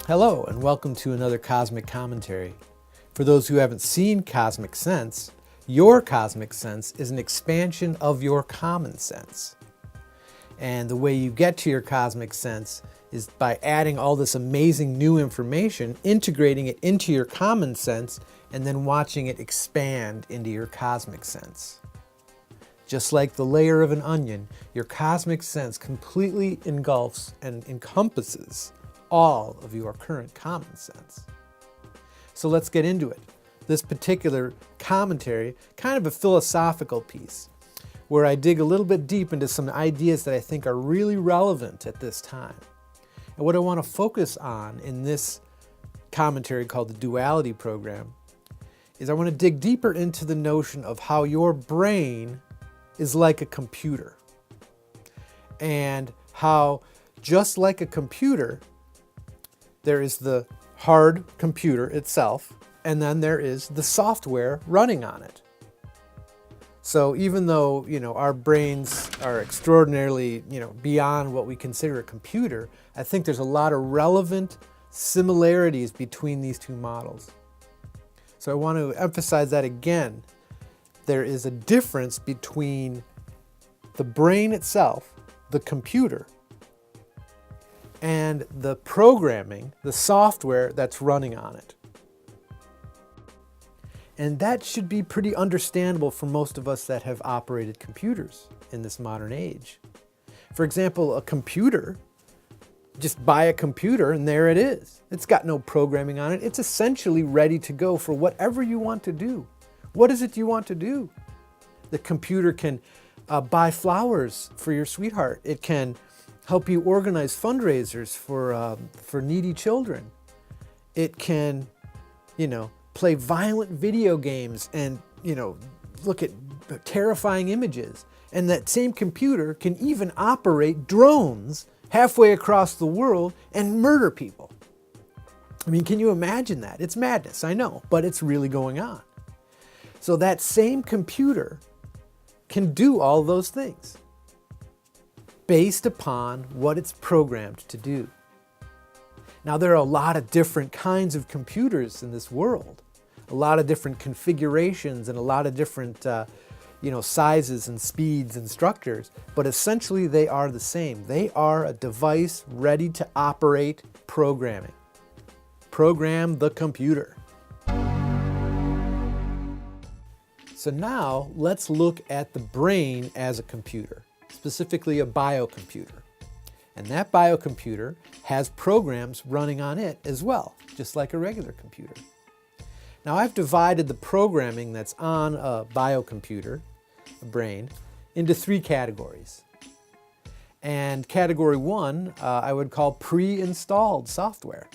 Hello and welcome to another Cosmic Commentary. For those who haven't seen Cosmic Sense, your Cosmic Sense is an expansion of your common sense. And the way you get to your Cosmic Sense is by adding all this amazing new information, integrating it into your common sense, and then watching it expand into your Cosmic Sense. Just like the layer of an onion, your Cosmic Sense completely engulfs and encompasses all of your current common sense. So let's get into it. This particular commentary, kind of a philosophical piece, where I dig a little bit deep into some ideas that I think are really relevant at this time. And what I want to focus on in this commentary called the Duality Program is I want to dig deeper into the notion of how your brain is like a computer. And how, just like a computer, there is the hard computer itself, and then there is the software running on it. So even though, our brains are extraordinarily, beyond what we consider a computer, I think there's a lot of relevant similarities between these two models. So I want to emphasize that again. There is a difference between the brain itself, the computer, and the programming, the software that's running on it. And that should be pretty understandable for most of us that have operated computers in this modern age. For example, a computer, just buy a computer and there it is. It's got no programming on it. It's essentially ready to go for whatever you want to do. What is it you want to do? The computer can buy flowers for your sweetheart. It can help you organize fundraisers for needy children. It can, play violent video games and, look at terrifying images. And that same computer can even operate drones halfway across the world and murder people. I mean, can you imagine that? It's madness, I know, but it's really going on. So that same computer can do all those things based upon what it's programmed to do. Now, there are a lot of different kinds of computers in this world, a lot of different configurations and a lot of different sizes and speeds and structures, but essentially they are the same. They are a device ready to operate programming. Program the computer. So now let's look at the brain as a computer, specifically a biocomputer. And that biocomputer has programs running on it as well, just like a regular computer. Now I've divided the programming that's on a biocomputer, a brain, into three categories. And category one, I would call pre-installed software.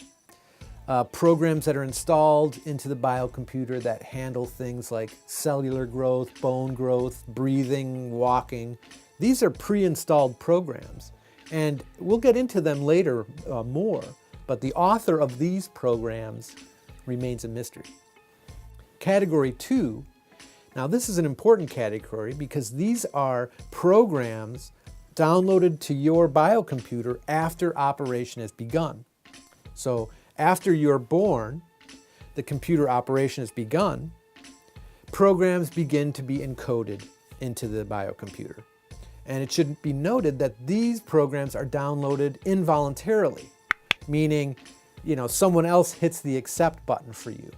Programs that are installed into the biocomputer that handle things like cellular growth, bone growth, breathing, walking. These are pre-installed programs, and we'll get into them later more, but the author of these programs remains a mystery. Category two, now this is an important category because these are programs downloaded to your biocomputer after operation has begun. So after you're born, the computer operation has begun, programs begin to be encoded into the biocomputer. And it should be noted that these programs are downloaded involuntarily, meaning, someone else hits the accept button for you.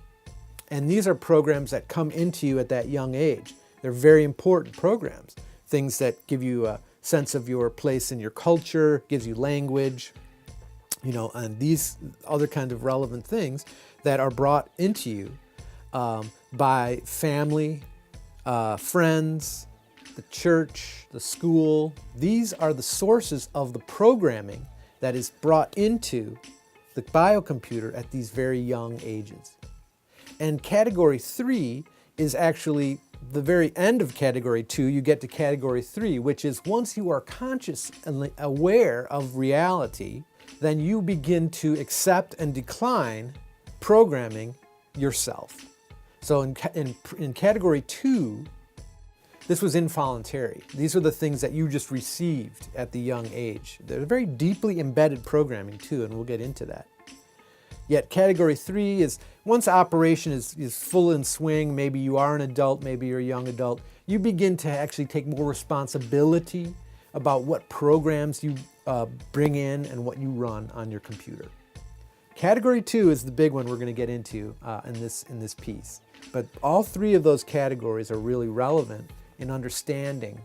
And these are programs that come into you at that young age. They're very important programs, things that give you a sense of your place in your culture, gives you language, and these other kinds of relevant things that are brought into you by family, friends, the church, the school. These are the sources of the programming that is brought into the biocomputer at these very young ages. And category three is actually the very end of category two. You get to category three, which is once you are conscious and aware of reality, then you begin to accept and decline programming yourself. So in category two, this was involuntary. These are the things that you just received at the young age. They're very deeply embedded programming too, and we'll get into that. Yet category 3 is once operation is full in swing, maybe you are an adult, maybe you're a young adult, you begin to actually take more responsibility about what programs you bring in and what you run on your computer. Category 2 is the big one we're going to get into in this piece. But all 3 of those categories are really relevant in understanding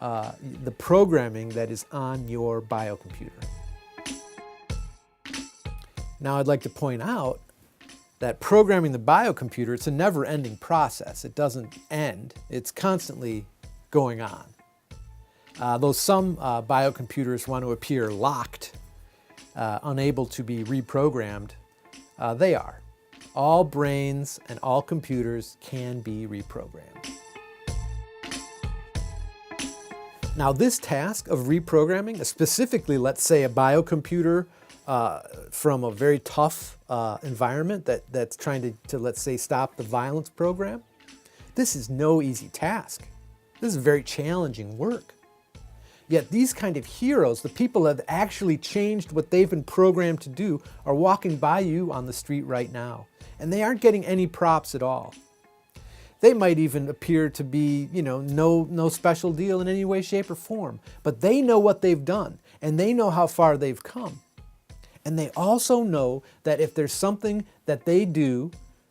the programming that is on your biocomputer. Now I'd like to point out that programming the biocomputer, it's a never-ending process. It doesn't end. It's constantly going on. Though some biocomputers want to appear locked, unable to be reprogrammed, they are. All brains and all computers can be reprogrammed. Now this task of reprogramming, specifically let's say a biocomputer from a very tough environment that's trying to, let's say, stop the violence program, this is no easy task. This is very challenging work. Yet these kind of heroes, the people that have actually changed what they've been programmed to do, are walking by you on the street right now. And they aren't getting any props at all. They might even appear to be, no special deal in any way, shape, or form. But they know what they've done, and they know how far they've come. And they also know that if there's something that they do,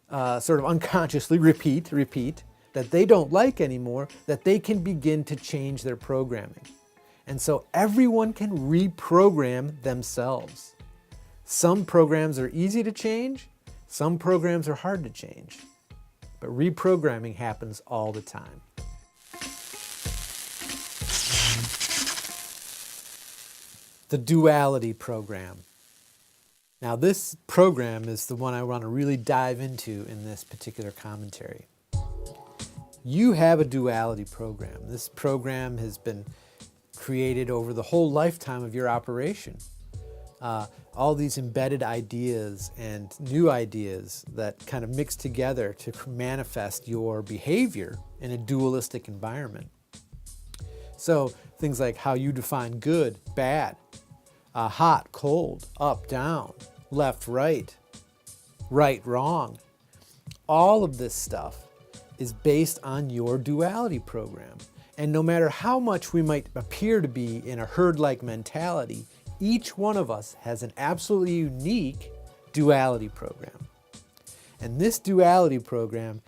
sort of unconsciously repeat, that they don't like anymore, that they can begin to change their programming. And so everyone can reprogram themselves. Some programs are easy to change, some programs are hard to change. But reprogramming happens all the time. The Duality Program. Now this program is the one I want to really dive into in this particular commentary. You have a duality program. This program has been created over the whole lifetime of your operation. All these embedded ideas and new ideas that kind of mix together to manifest your behavior in a dualistic environment. So things like how you define good, bad, hot, cold, up, down, left, right, wrong. All of this stuff is based on your duality program. And no matter how much we might appear to be in a herd-like mentality, each one of us has an absolutely unique duality program. And this duality program,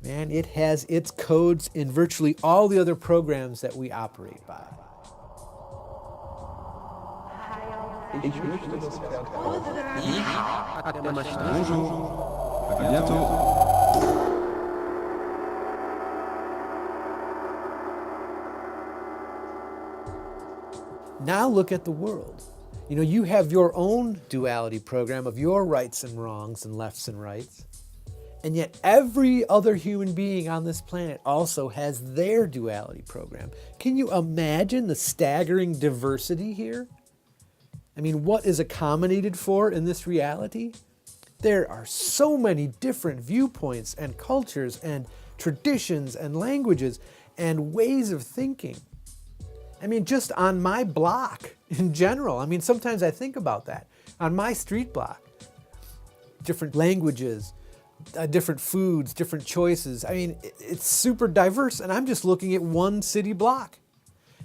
man, it has its codes in virtually all the other programs that we operate by. Now look at the world. You have your own duality program of your rights and wrongs and lefts and rights. And yet every other human being on this planet also has their duality program. Can you imagine the staggering diversity here? I mean, what is accommodated for in this reality? There are so many different viewpoints and cultures and traditions and languages and ways of thinking. I mean, just on my block in general. I mean, sometimes I think about that. On my street block, different languages, different foods, different choices. I mean, it's super diverse, and I'm just looking at one city block.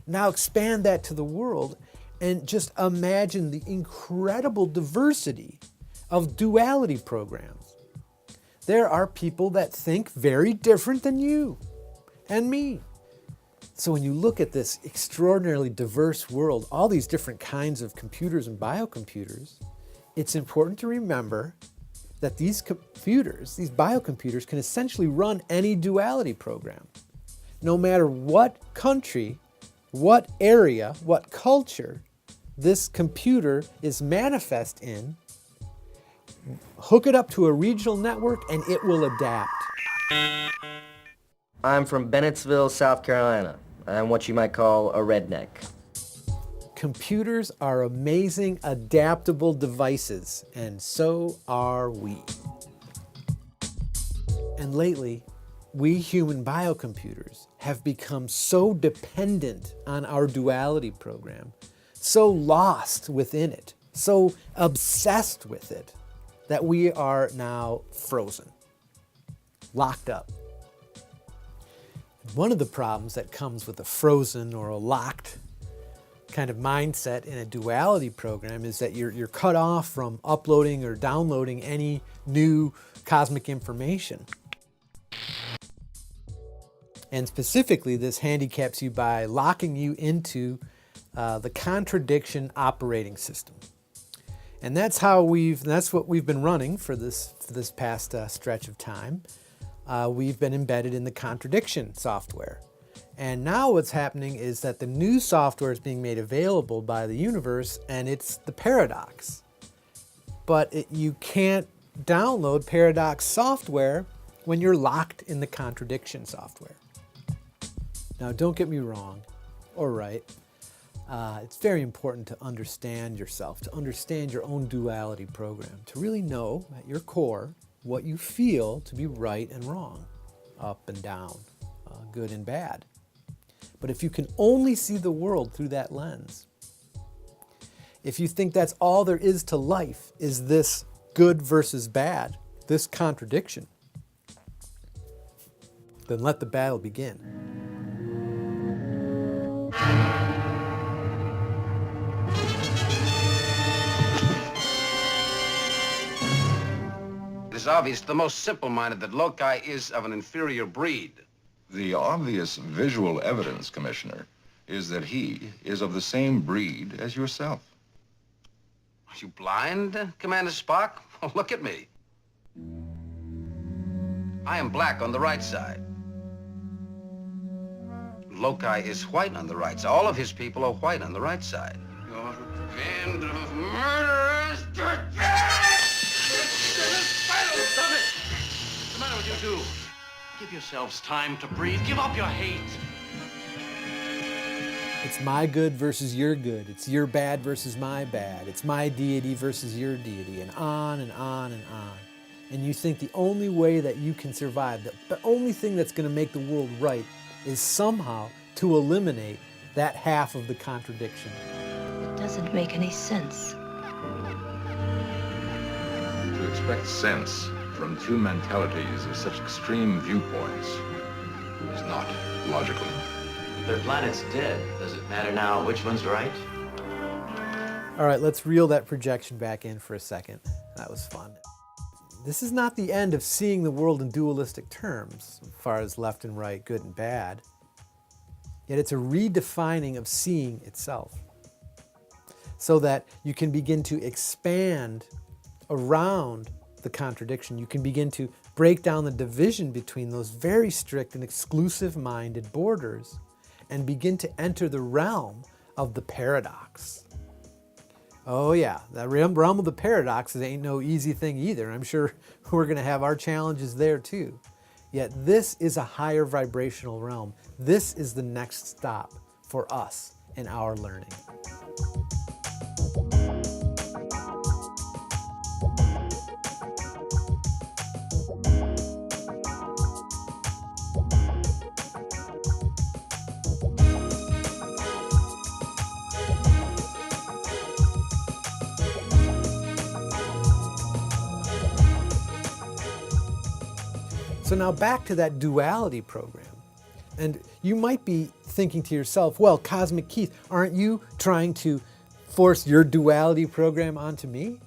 Now expand that to the world, and just imagine the incredible diversity of duality programs. There are people that think very different than you and me. So when you look at this extraordinarily diverse world, all these different kinds of computers and biocomputers, it's important to remember that these computers, these biocomputers, can essentially run any duality program. No matter what country, what area, what culture this computer is manifest in, hook it up to a regional network and it will adapt. I'm from Bennettsville, South Carolina. I'm what you might call a redneck. Computers are amazing, adaptable devices, and so are we. And lately, we human biocomputers have become so dependent on our duality program, so lost within it, so obsessed with it, that we are now frozen, locked up. One of the problems that comes with a frozen or a locked kind of mindset in a duality program is that you're cut off from uploading or downloading any new cosmic information. And specifically, this handicaps you by locking you into the contradiction operating system. And that's what we've been running for this past stretch of time. We've been embedded in the contradiction software. And now what's happening is that the new software is being made available by the universe, and it's the paradox. But you can't download paradox software when you're locked in the contradiction software. Now, don't get me wrong or right. It's very important to understand yourself, to understand your own duality program, to really know at your core what you feel to be right and wrong, up and down, good and bad. But if you can only see the world through that lens, if you think that's all there is to life, is this good versus bad, this contradiction, then let the battle begin. It is obvious to the most simple-minded that Loci is of an inferior breed. The obvious visual evidence, Commissioner, is that he is of the same breed as yourself. Are you blind, Commander Spock? Oh, look at me. I am black on the right side. Loci is white on the right side. All of his people are white on the right side. You're a band of murderers! What's the matter with you two? Give yourselves time to breathe. Give up your hate. It's my good versus your good. It's your bad versus my bad. It's my deity versus your deity, and on and on and on. And you think the only way that you can survive, the only thing that's going to make the world right, is somehow to eliminate that half of the contradiction. It doesn't make any sense. To expect sense from two mentalities of such extreme viewpoints is not logical. Their planet's dead. Does it matter now which one's right? All right, let's reel that projection back in for a second. That was fun. This is not the end of seeing the world in dualistic terms, as far as left and right, good and bad. Yet it's a redefining of seeing itself, so that you can begin to expand around the contradiction. You can begin to break down the division between those very strict and exclusive-minded borders and begin to enter the realm of the paradox. Oh yeah, that realm of the paradoxes ain't no easy thing either. I'm sure we're going to have our challenges there too. Yet this is a higher vibrational realm. This is the next stop for us in our learning. So now back to that duality program. And you might be thinking to yourself, well, Cosmic Keith, aren't you trying to force your duality program onto me?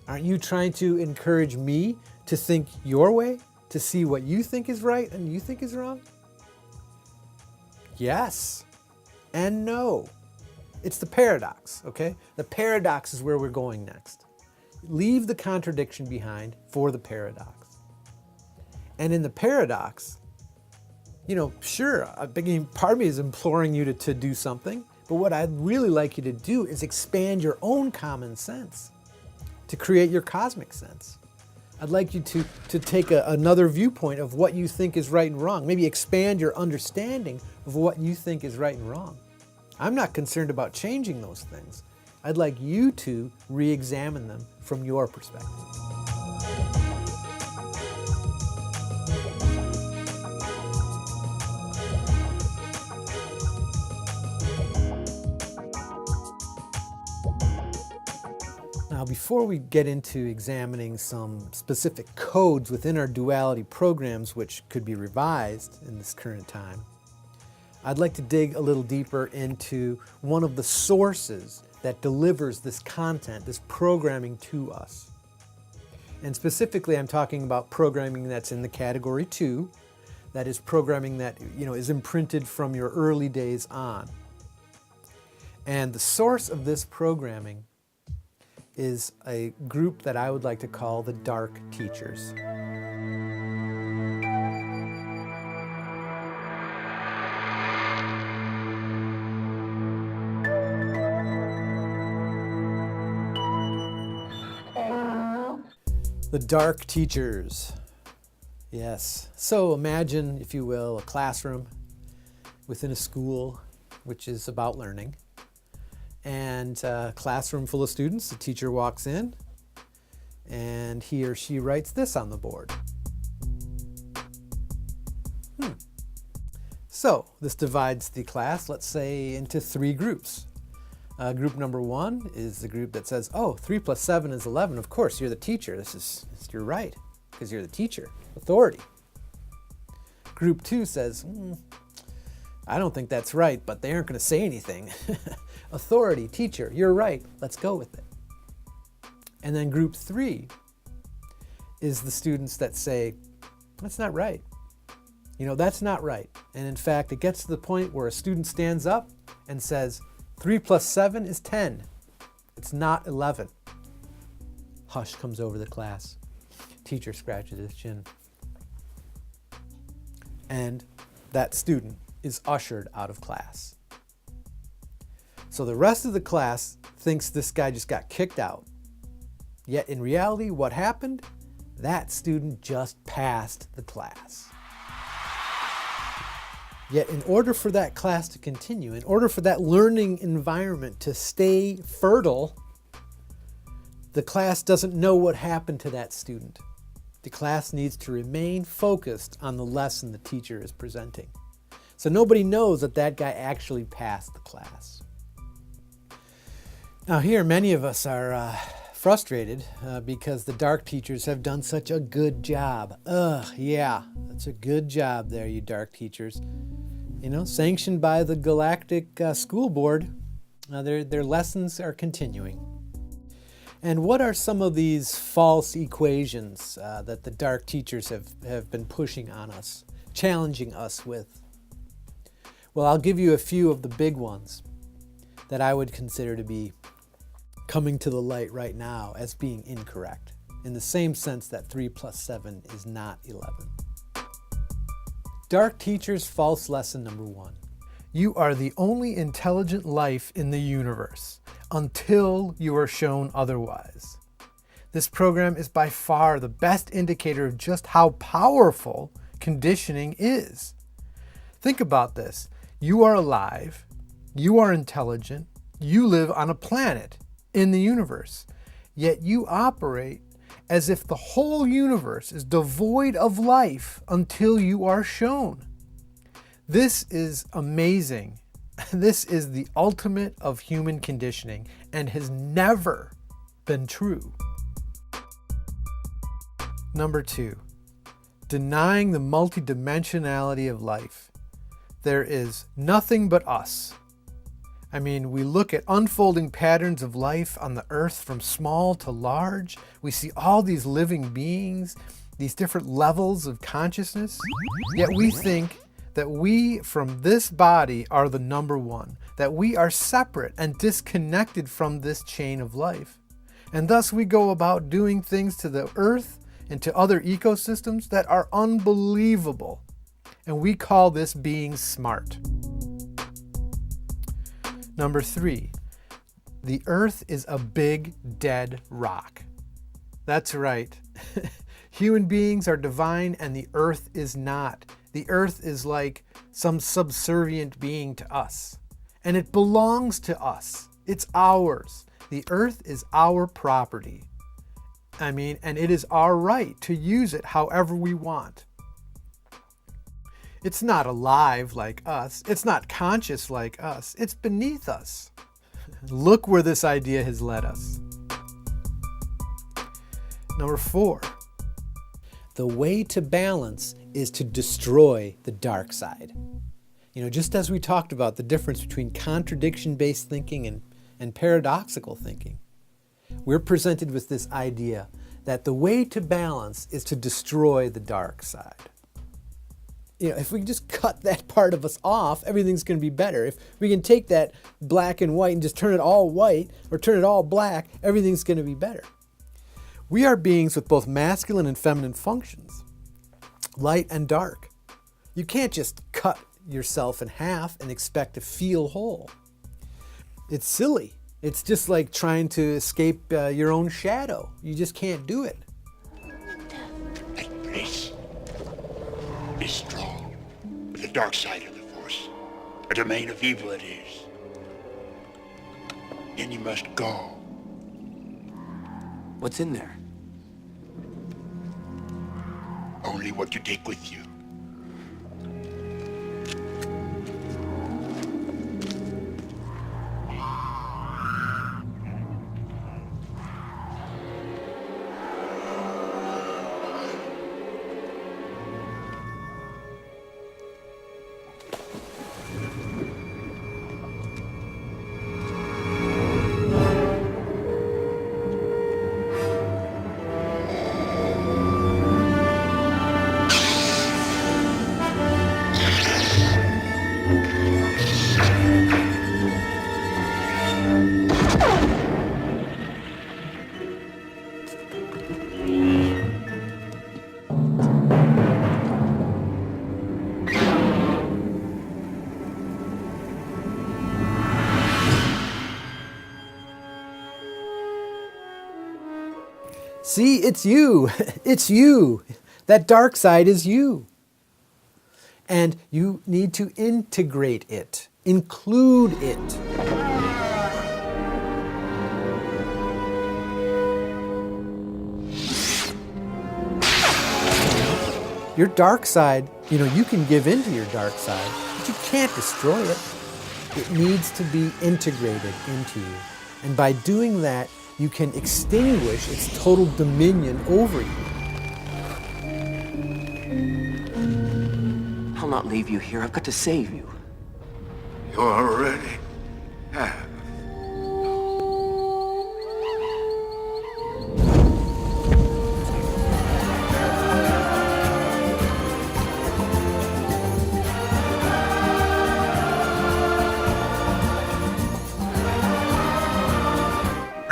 Aren't you trying to encourage me to think your way, to see what you think is right and you think is wrong? Yes and no. It's the paradox, okay? The paradox is where we're going next. Leave the contradiction behind for the paradox. And in the paradox, sure, part of me is imploring you to do something, but what I'd really like you to do is expand your own common sense to create your cosmic sense. I'd like you to take another viewpoint of what you think is right and wrong, maybe expand your understanding of what you think is right and wrong. I'm not concerned about changing those things. I'd like you to re-examine them from your perspective. Now, Now, before we get into examining some specific codes within our duality programs which could be revised in this current time, I'd like to dig a little deeper into one of the sources that delivers this content, this programming to us. And specifically, I'm talking about programming that's in the category 2, that is programming that is imprinted from your early days on. And the source of this programming is a group that I would like to call the dark teachers. The dark teachers. Yes. So imagine, if you will, a classroom within a school which is about learning. And a classroom full of students, the teacher walks in and he or she writes this on the board. So this divides the class, let's say, into 3 groups. Group number 1 is the group that says, oh, 3 plus 7 is 11. Of course, you're the teacher. You're right, because you're the teacher. Authority. Group 2 says, I don't think that's right, but they aren't going to say anything. Authority, teacher, you're right. Let's go with it. And then group 3 is the students that say, that's not right. That's not right. And in fact, it gets to the point where a student stands up and says, 3 plus 7 is 10. It's not 11. Hush comes over the class. Teacher scratches his chin. And that student is ushered out of class. So the rest of the class thinks this guy just got kicked out. Yet in reality, what happened? That student just passed the class. Yet in order for that class to continue, in order for that learning environment to stay fertile, the class doesn't know what happened to that student. The class needs to remain focused on the lesson the teacher is presenting. So nobody knows that that guy actually passed the class. Now here, many of us are frustrated because the dark teachers have done such a good job. Yeah, that's a good job there, you dark teachers. Sanctioned by the Galactic School Board, their lessons are continuing. And what are some of these false equations that the dark teachers have been pushing on us, challenging us with? Well, I'll give you a few of the big ones that I would consider to be coming to the light right now as being incorrect, in the same sense that 3 plus 7 is not 11. Dark teachers' false lesson number 1. You are the only intelligent life in the universe until you are shown otherwise. This program is by far the best indicator of just how powerful conditioning is. Think about this. You are alive, you are intelligent, you live on a planet in the universe, yet you operate as if the whole universe is devoid of life until you are shown. This is amazing. This is the ultimate of human conditioning and has never been true. Number 2, denying the multidimensionality of life. There is nothing but us. We look at unfolding patterns of life on the earth from small to large. We see all these living beings, these different levels of consciousness. Yet we think that we from this body are the number one, that we are separate and disconnected from this chain of life. And thus we go about doing things to the earth and to other ecosystems that are unbelievable. And we call this being smart. Number 3, the earth is a big dead rock. That's right. Human beings are divine and the earth is not. The earth is like some subservient being to us. And it belongs to us. It's ours. The earth is our property. And it is our right to use it however we want. It's not alive like us. It's not conscious like us. It's beneath us. Look where this idea has led us. Number 4, the way to balance is to destroy the dark side. Just as we talked about the difference between contradiction-based thinking and paradoxical thinking, we're presented with this idea that the way to balance is to destroy the dark side. If we just cut that part of us off, everything's going to be better. If we can take that black and white and just turn it all white or turn it all black, everything's going to be better. We are beings with both masculine and feminine functions, light and dark. You can't just cut yourself in half and expect to feel whole. It's silly. It's just like trying to escape your own shadow. You just can't do it. That place is strong, but the dark side of the Force, a domain of evil it is. Then you must go. What's in there? Only what you take with you. See, it's you. It's you. That dark side is you. And you need to integrate it, include it. Your dark side, you can give into your dark side, but you can't destroy it. It needs to be integrated into you. And by doing that, you can extinguish its total dominion over you. I'll not leave you here. I've got to save you. You already have.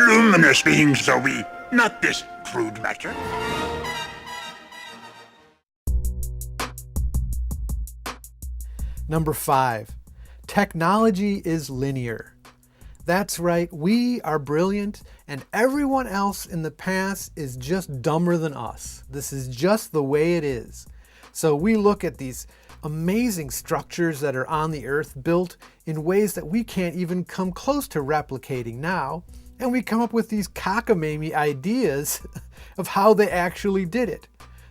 Luminous beings are we, not this crude matter. Number 5, technology is linear. That's right, we are brilliant and everyone else in the past is just dumber than us. This is just the way it is. So we look at these amazing structures that are on the earth built in ways that we can't even come close to replicating now. And we come up with these cockamamie ideas of how they actually did it.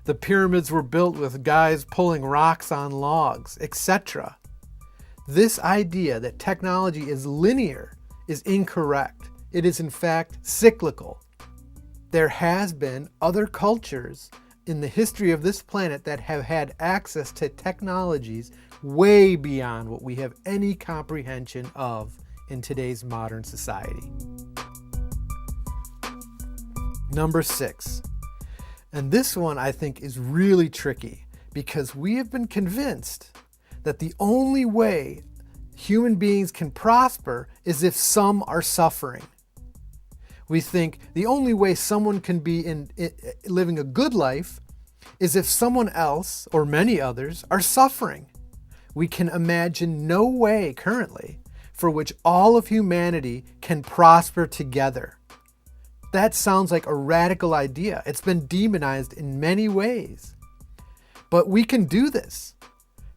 The pyramids were built with guys pulling rocks on logs, etc. This idea that technology is linear is incorrect. It is in fact cyclical. There has been other cultures in the history of this planet that have had access to technologies way beyond what we have any comprehension of in today's modern society. Number 6, and this one I think is really tricky because we have been convinced that the only way human beings can prosper is if some are suffering. We think the only way someone can be living a good life is if someone else, or many others, are suffering. We can imagine no way currently for which all of humanity can prosper together. That sounds like a radical idea. It's been demonized in many ways. But we can do this.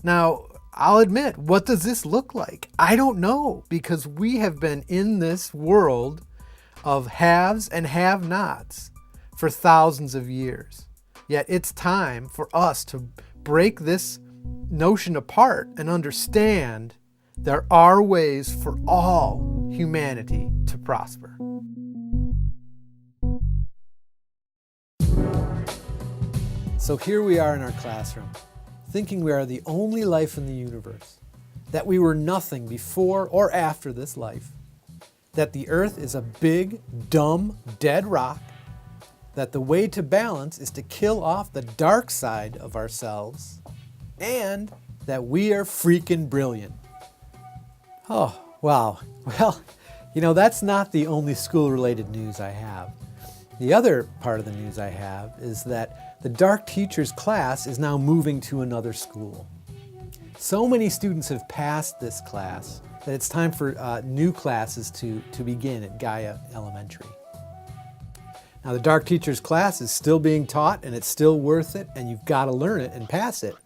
Now, I'll admit, what does this look like? I don't know, because we have been in this world of haves and have-nots for thousands of years. Yet it's time for us to break this notion apart and understand there are ways for all humanity to prosper. So here we are in our classroom, thinking we are the only life in the universe, that we were nothing before or after this life, that the earth is a big, dumb, dead rock, that the way to balance is to kill off the dark side of ourselves, and that we are freaking brilliant. Oh, wow. Well, that's not the only school-related news I have. The other part of the news I have is that the Dark Teachers class is now moving to another school. So many students have passed this class that it's time for new classes to begin at Gaia Elementary. Now the Dark Teachers class is still being taught and it's still worth it and you've got to learn it and pass it.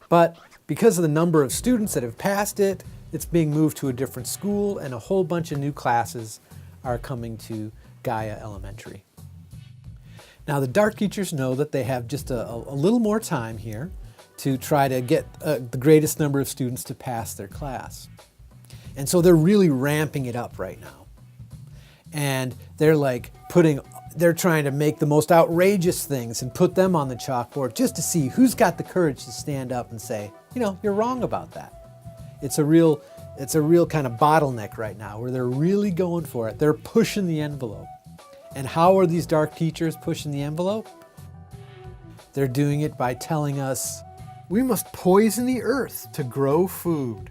But because of the number of students that have passed it, it's being moved to a different school and a whole bunch of new classes are coming to Gaia Elementary. Now the Dark Teachers know that they have just a little more time here to try to get the greatest number of students to pass their class. And so they're really ramping it up right now. And they're trying to make the most outrageous things and put them on the chalkboard just to see who's got the courage to stand up and say, you're wrong about that. It's a real kind of bottleneck right now where they're really going for it. They're pushing the envelope. And how are these Dark Teachers pushing the envelope? They're doing it by telling us we must poison the earth to grow food.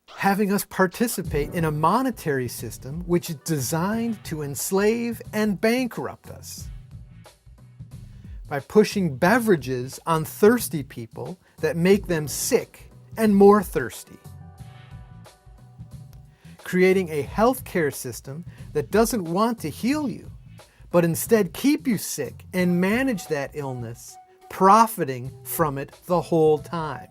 Having us participate in a monetary system which is designed to enslave and bankrupt us. By pushing beverages on thirsty people that make them sick and more thirsty. Creating a healthcare system that doesn't want to heal you, but instead keep you sick and manage that illness, profiting from it the whole time.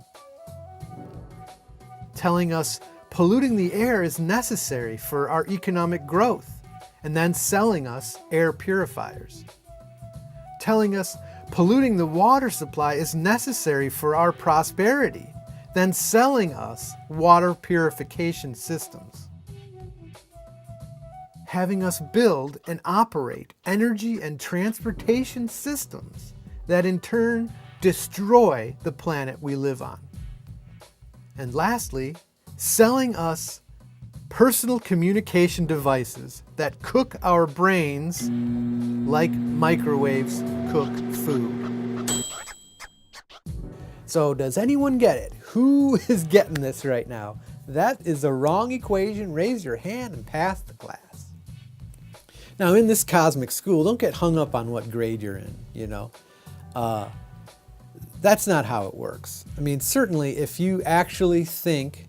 Telling us polluting the air is necessary for our economic growth, and then selling us air purifiers. Telling us polluting the water supply is necessary for our prosperity, then selling us water purification systems. Having us build and operate energy and transportation systems that in turn destroy the planet we live on. And lastly, selling us personal communication devices that cook our brains like microwaves cook food. So does anyone get it? Who is getting this right now? That is a wrong equation. Raise your hand and pass the class. Now in this cosmic school, don't get hung up on what grade you're in, That's not how it works. I mean, certainly if you actually think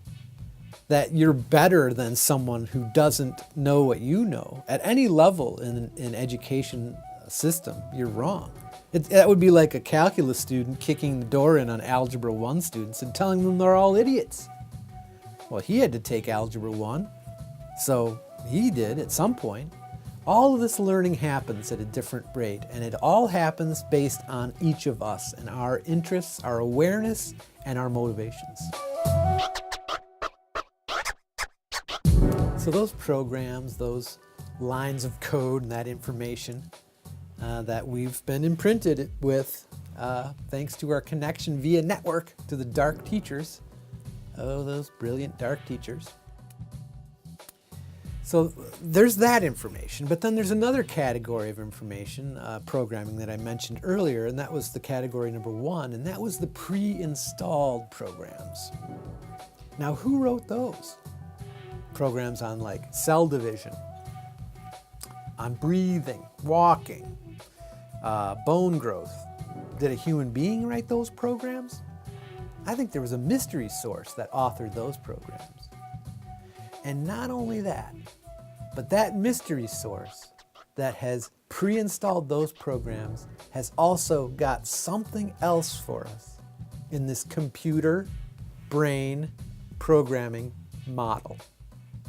that you're better than someone who doesn't know what you know at any level in an education system, you're wrong. That would be like a calculus student kicking the door in on Algebra 1 students and telling them they're all idiots. Well, he had to take Algebra 1, so he did at some point. All of this learning happens at a different rate, and it all happens based on each of us and our interests, our awareness, and our motivations. So those programs, those lines of code and that information that we've been imprinted with thanks to our connection via network to the Dark Teachers. Oh, those brilliant Dark Teachers. So there's that information, but then there's another category of information, programming that I mentioned earlier, and that was the category number 1, and that was the pre-installed programs. Now, who wrote those? Programs on like cell division, on breathing, walking, bone growth. Did a human being write those programs? I think there was a mystery source that authored those programs. And not only that, but that mystery source that has pre-installed those programs has also got something else for us in this computer brain programming model.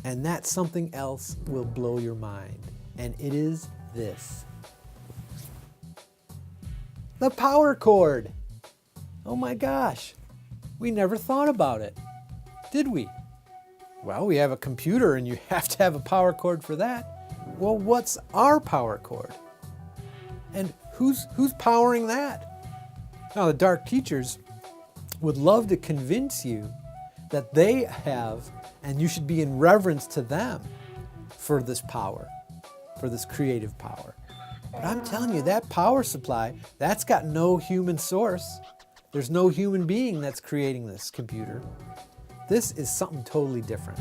And that something else will blow your mind. And it is this. The power cord. Oh my gosh. We never thought about it, did we? Well, we have a computer and you have to have a power cord for that. Well, what's our power cord? And who's powering that? Now, the dark teachers would love to convince you that they have, and you should be in reverence to them for this power, for this creative power. But I'm telling you, that power supply, that's got no human source. There's no human being that's creating this computer. This is something totally different.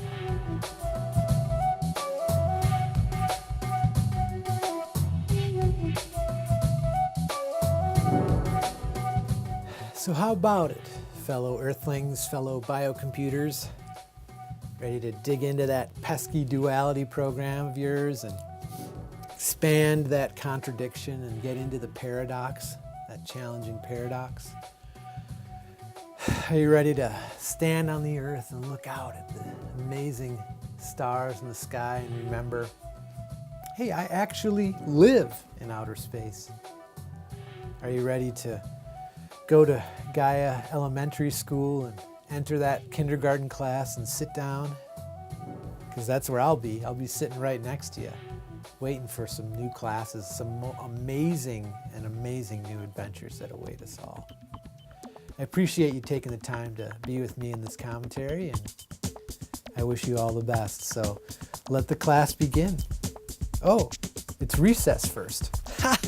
So how about it, fellow Earthlings, fellow biocomputers? Ready to dig into that pesky duality program of yours and expand that contradiction and get into the paradox, that challenging paradox? Are you ready to stand on the earth and look out at the amazing stars in the sky and remember, hey, I actually live in outer space? Are you ready to go to Gaia Elementary School and enter that kindergarten class and sit down? Because that's where I'll be. I'll be sitting right next to you, waiting for some new classes, some amazing new adventures that await us all. I appreciate you taking the time to be with me in this commentary, and I wish you all the best. So let the class begin. Oh, it's recess first. Ha!